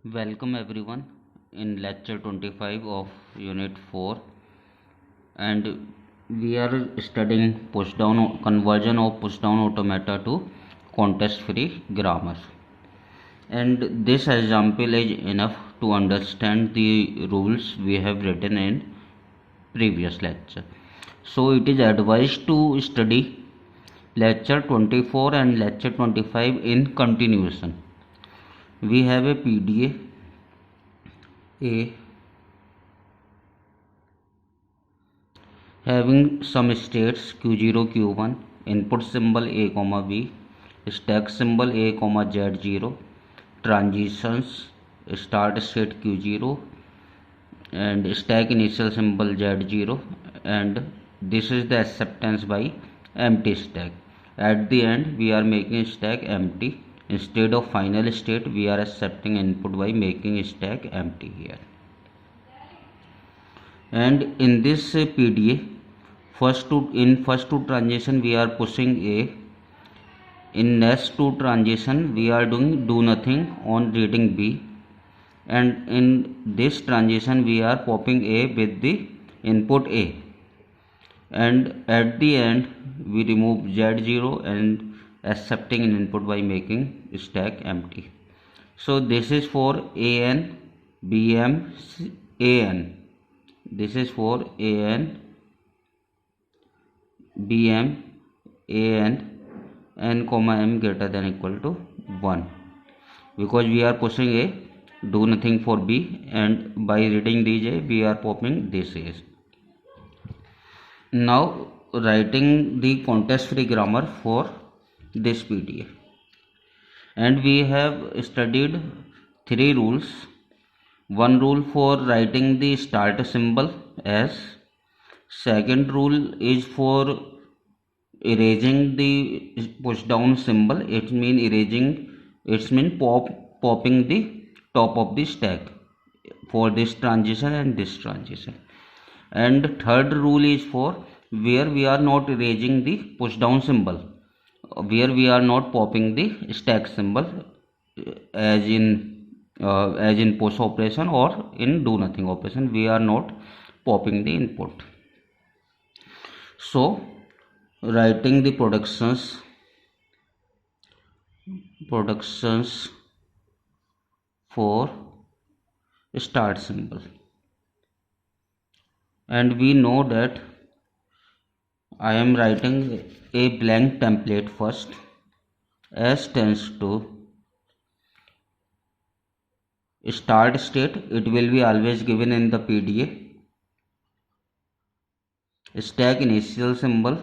Welcome everyone in lecture 25 of unit 4, and we are studying push down conversion of push down automata to context free grammar. And this example is enough to understand the rules we have written in previous lecture. So it is advised to study lecture 24 and lecture 25 in continuation. We have a PDA having some states q0 q1, input symbol a comma b, stack symbol a comma z0, transitions, start state q0 and stack initial symbol z0, and this is the acceptance by empty stack. At the end we are making stack empty. Instead of final state we are accepting input by making stack empty here. And in this PDA, first two transition we are pushing A. In next two transition we are doing do nothing on reading B, and in this transition we are popping A with the input A, and at the end we remove Z0 and accepting an input by making stack empty. So this is for AN, BM, AN. This is for AN, BM, AN, N comma M greater than equal to 1, because we are pushing A, do nothing for B, and by reading DJ we are popping this is. Now writing the context free grammar for this PDA, and we have studied three rules. One rule for writing the start symbol as, second rule is for erasing the push down symbol. It mean popping the top of the stack for this transition and this transition. And third rule is for where we are not erasing the push down symbol, where we are not popping the stack symbol, as in push operation or in do nothing operation we are not popping the input. So writing the productions for start symbol, and we know that I am writing a blank template first. S tends to start state, it will be always given in the PDA. Stack initial symbol,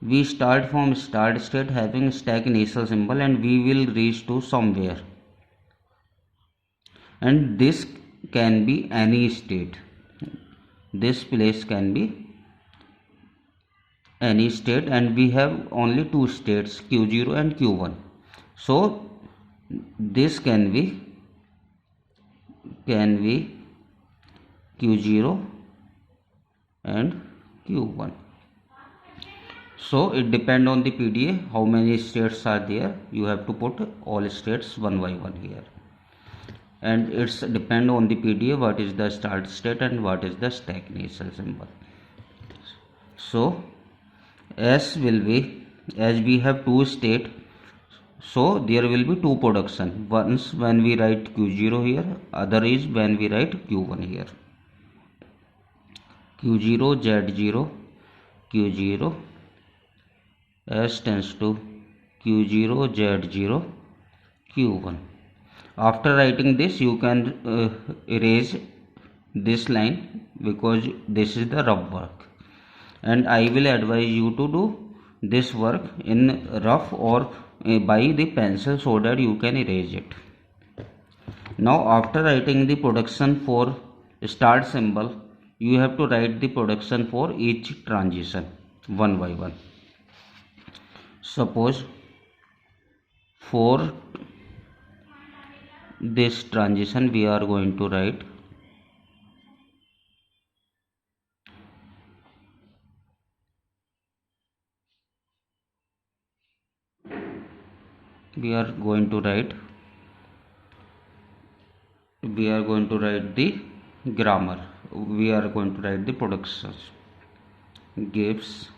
we start from start state having stack initial symbol and we will reach to somewhere, and this can be any state. This place can be any state, and we have only two states q0 and q1. So this can be q0 and q1. So it depend on the PDA how many states are there. You have to put all states one by one here, and it's depend on the PDA what is the start state and what is the stack initial symbol. So S will be, as we have two state, so there will be two production. Once when we write q0 here, other is when we write q1 here. q0 z0 q0, S tends to q0 z0 q1. After writing this you can erase this line because this is the rough work, and I will advise you to do this work in rough or by the pencil so that you can erase it. Now after writing the production for start symbol, you have to write the production for each transition one by one. Suppose for this transition we are going to write we are going to write the grammar, we are going to write the productions. Gives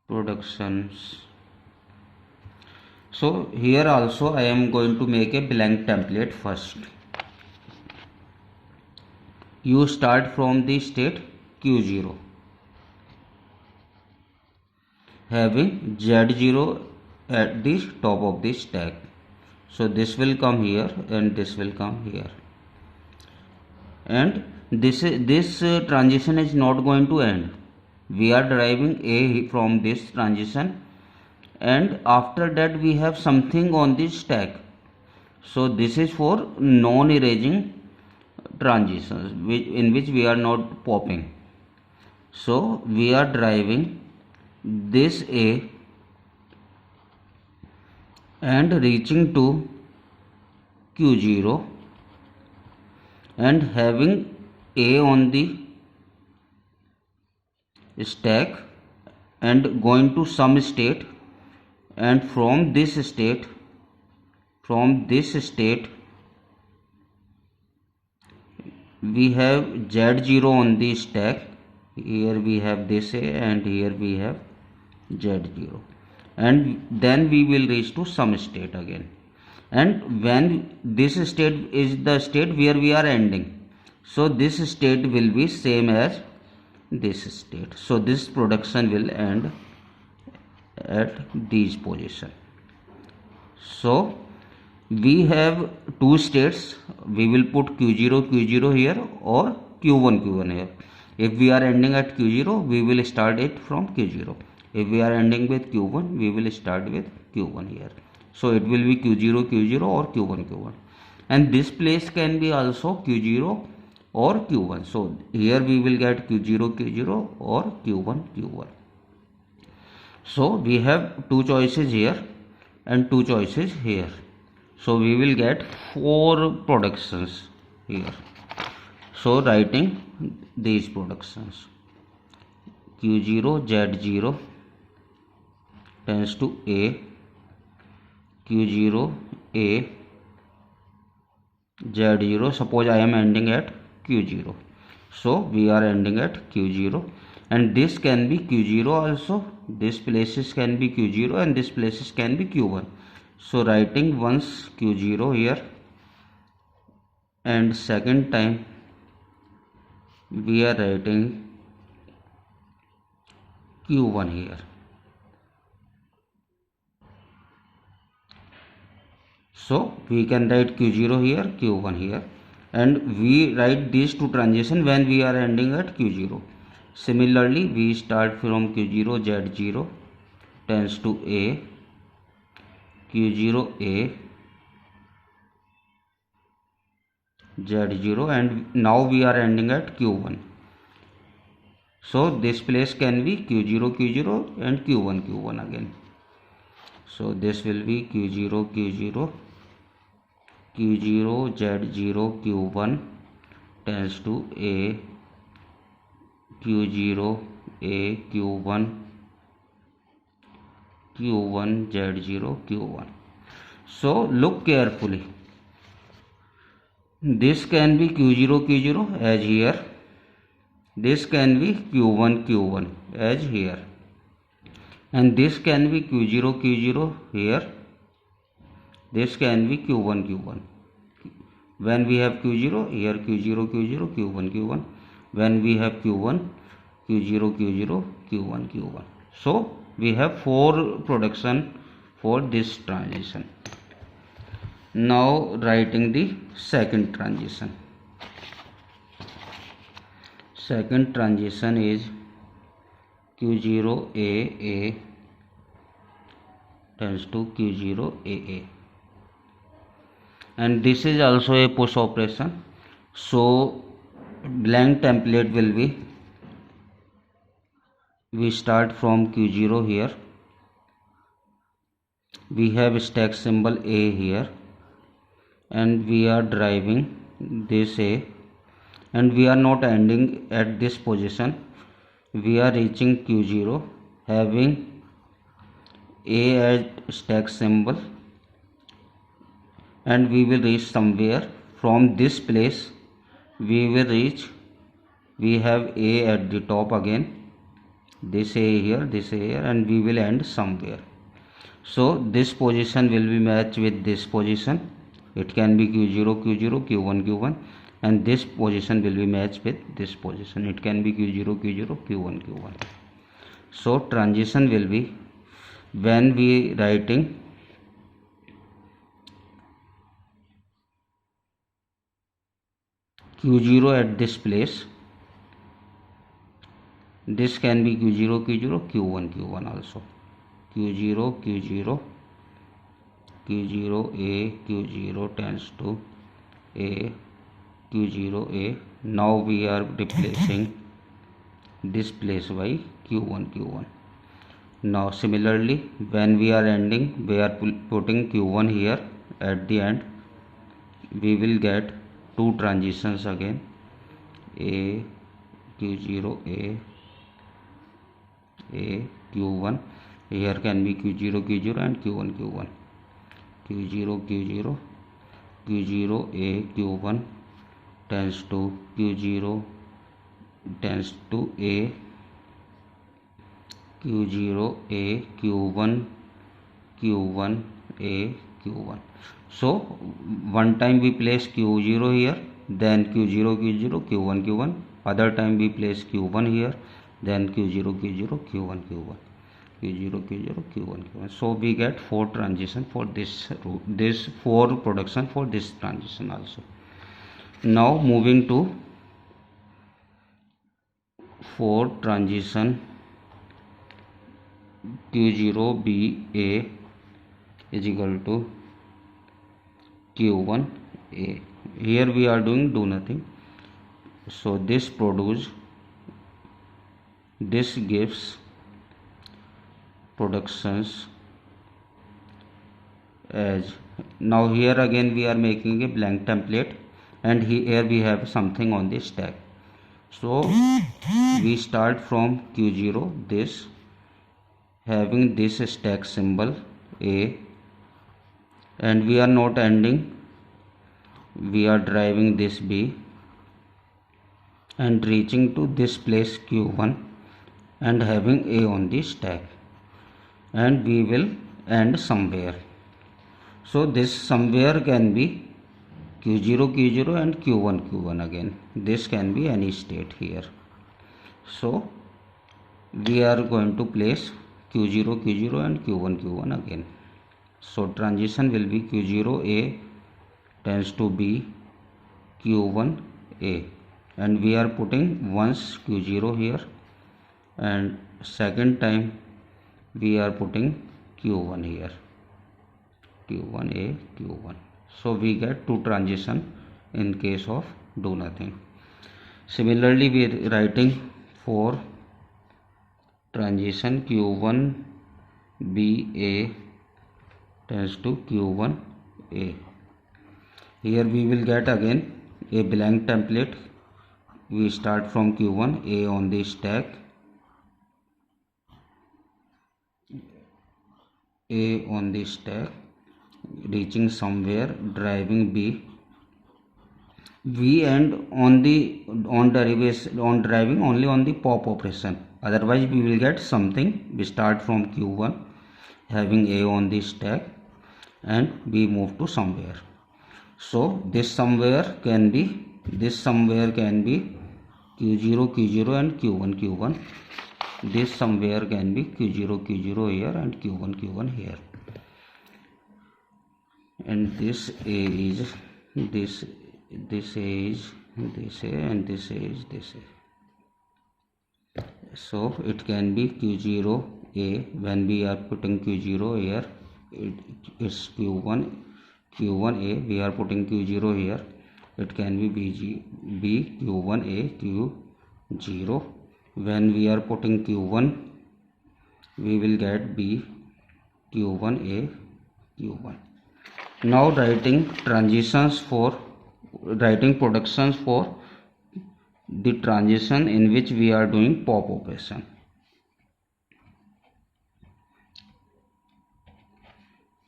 productions. So here also I am going to make a blank template first. You start from the state Q0 having Z0 at the top of the stack. So this will come here and this will come here, and this transition is not going to end. We are deriving A from this transition, and after that we have something on the stack. So this is for non-erasing transitions in which we are not popping. So we are deriving this A and reaching to Q0 and having A on the stack and going to some state, and from this state we have Z0 on the stack. Here we have this A and here we have Z0, and then we will reach to some state again, and when this state is the state where we are ending, so this state will be same as this state. So this production will end at these position. So we have two states. We will put Q0 here or Q1 here. If we are ending at Q0, we will start it from Q0. If we are ending with Q1, we will start with Q1 here. So it will be Q0 or Q1. And this place can be also Q0 or Q1. So here we will get Q0 or Q1. So we have two choices here and two choices here. So we will get 4 productions here. So writing these productions, Q0 Z0 tends to A, Q0 A Z0. Suppose I am ending at Q0. So we are ending at Q0, and this can be Q0 also. This places can be Q0 and this places can be Q1. So writing once Q0 here and second time we are writing Q1 here. So we can write Q0 here, Q1 here, and we write these two transitions when we are ending at Q0. Similarly, we start from Q0 Z0 tends to A, Q0 A Z0, and now we are ending at Q1. So this place can be Q0 and Q1 again. So this will be Q0 Z0 Q1 tends to A, Q0 A Q1 Z0 Q1. So look carefully. This can be Q0 as here. This can be Q1 as here. And this can be Q0 here. This can be Q1. When we have Q0, here Q0 Q1. When we have Q1, Q0 Q1. So we have 4 production for this transition. Now writing the second transition. Second transition is Q0 A tends to Q0 AA, and this is also a push operation. So blank template will be, we start from Q0 here, we have stack symbol A here, and we are driving this A, and we are not ending at this position. We are reaching Q0 having A as stack symbol and we will reach somewhere. From this place we will reach, we have A at the top again, this A here, this A here, and we will end somewhere. So this position will be matched with this position. It can be Q0 Q0, Q1 Q1, and this position will be matched with this position. It can be Q0 Q0, Q1 Q1. So transition will be, when we writing Q0 at this place, this can be Q0 Q0, Q1 Q1 also. Q0 Q0, Q0 A, Q0 tends to A, Q0 A. Now we are replacing this place by Q1 Q1. Now similarly, when we are ending, we are putting Q1 here at the end. We will get two transitions again, A, Q0 A, Q1. Here can be Q0 Q0 and Q1 Q1. Q0 Q0, Q0 A, Q1 tends to Q0 tends to A, Q0 A, Q1 Q1 A, Q1. So one time we place Q0 here, then Q0 Q0, Q1 Q1. Other time we place Q1 here, then Q0 Q0, Q1 Q1, Q0 Q0, Q1 Q1. So we get 4 transition for this route, this 4 production for this transition also. Now moving to 4 transition Q0 B A is equal to Q1 A. Here we are doing do nothing. So this produce, this gives productions as, now here again we are making a blank template, and here we have something on the stack. So we start from Q0, this having this stack symbol A, and we are not ending, we are driving this B and reaching to this place Q1 and having A on the stack, and we will end somewhere. So this somewhere can be Q0 Q0 and Q1 Q1 again. This can be any state here. So we are going to place Q0 Q0 and Q1 Q1 again. So transition will be Q0 A tends to be Q1 A, and we are putting once Q0 here, and second time we are putting Q1 here, Q1 A, Q1. So we get 2 transition in case of do nothing. Similarly, we are writing for transition Q1 B A tends to Q1 A. Here we will get again a blank template. We start from Q1, A on the stack, A on the stack, reaching somewhere, driving B. We end on driving only on the pop operation. Otherwise we will get something. We start from Q1 having A on the stack, and we move to somewhere. So this somewhere can be Q0 Q0 and Q1 Q1. This somewhere can be Q0 Q0 here and Q1 Q1 here. And this A is this A is this A, and this A is this A. So it can be Q0 A. When we are putting Q0 here, it's Q1 A. We are putting Q0 here. It can be B Q1 A Q0. When we are putting Q1, we will get B Q1 A Q1. Now writing productions for the transition in which we are doing pop operation.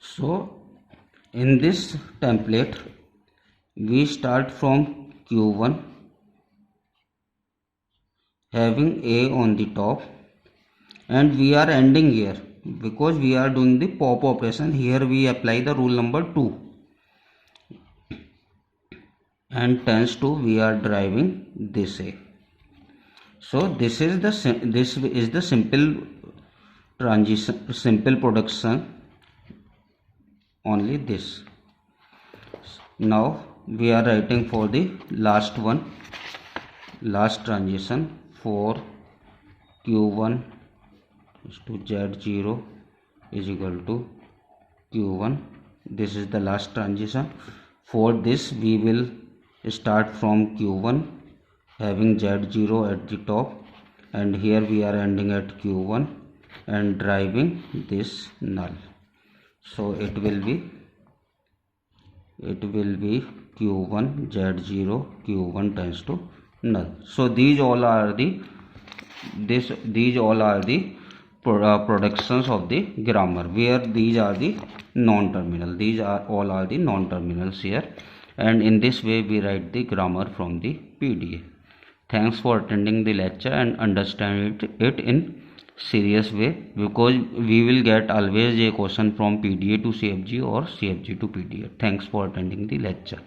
So In this template, we start from Q1 having A on the top, and we are ending here because we are doing the pop operation. Here we apply the rule number 2, and tends to we are driving this A. So this is the simple transition, simple production, only this. Now we are writing for the last one, last transition for Q1 is to Z0 is equal to Q1. This is the last transition. For this we will start from Q1 having Z0 at the top, and here we are ending at Q1 and driving this null. So it will be Q1 Z0 Q1 tends to null. So these all are the productions of the grammar, where these are the non-terminal. These are all are the non-terminals here, and in this way we write the grammar from the PDA. Thanks for attending the lecture and understand it in serious way, because we will get always a question from PDA to CFG or CFG to PDA. Thanks for attending the lecture.